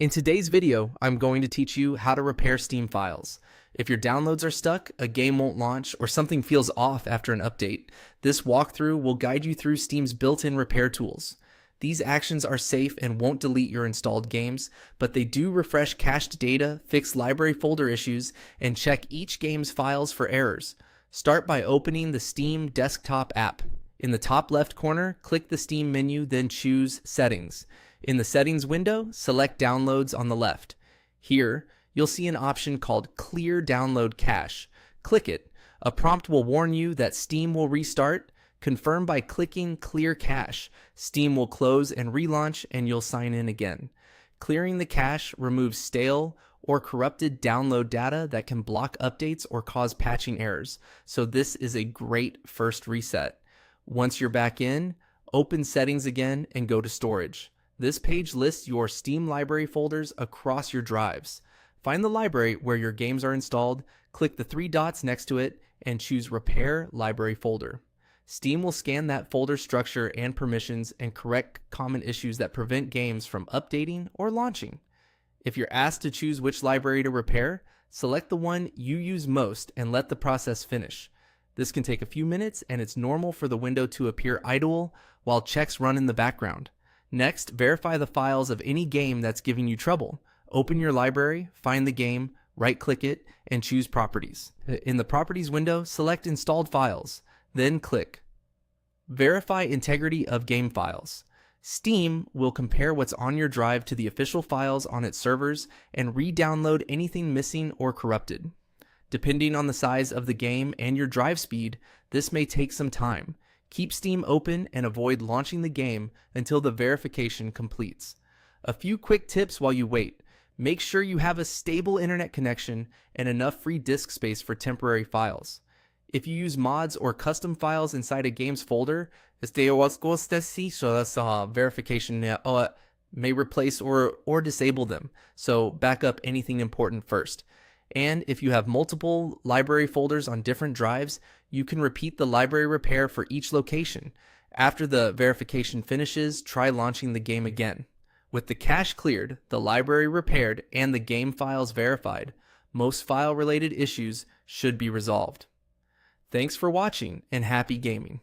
In today's video, I'm going to teach you how to repair Steam files. If your downloads are stuck, a game won't launch, or something feels off after an update, this walkthrough will guide you through Steam's built-in repair tools. These actions are safe and won't delete your installed games, but they do refresh cached data, fix library folder issues, and check each game's files for errors. Start by opening the Steam desktop app. In the top left corner, click the Steam menu, then choose Settings. In the Settings window, select Downloads on the left. Here, you'll see an option called Clear Download Cache. Click it. A prompt will warn you that Steam will restart. Confirm by clicking Clear Cache. Steam will close and relaunch, and you'll sign in again. Clearing the cache removes stale or corrupted download data that can block updates or cause patching errors, so this is a great first reset. Once you're back in, open Settings again and go to Storage. This page lists your Steam library folders across your drives. Find the library where your games are installed, click the three dots next to it, and choose Repair Library Folder. Steam will scan that folder structure and permissions and correct common issues that prevent games from updating or launching. If you're asked to choose which library to repair, select the one you use most and let the process finish. This can take a few minutes, and it's normal for the window to appear idle while checks run in the background. Next, verify the files of any game that's giving you trouble. Open your library, find the game, right-click it, and choose Properties. In the Properties window, select Installed Files, then click Verify Integrity of Game Files. Steam will compare what's on your drive to the official files on its servers and re-download anything missing or corrupted. Depending on the size of the game and your drive speed, this may take some time. Keep Steam open and avoid launching the game until the verification completes. A few quick tips while you wait. Make sure you have a stable internet connection and enough free disk space for temporary files. If you use mods or custom files inside a game's folder, verification may replace or disable them, so back up anything important first. And if you have multiple library folders on different drives, you can repeat the library repair for each location. After the verification finishes, try launching the game again. With the cache cleared, the library repaired, and the game files verified, most file-related issues should be resolved. Thanks for watching, and happy gaming.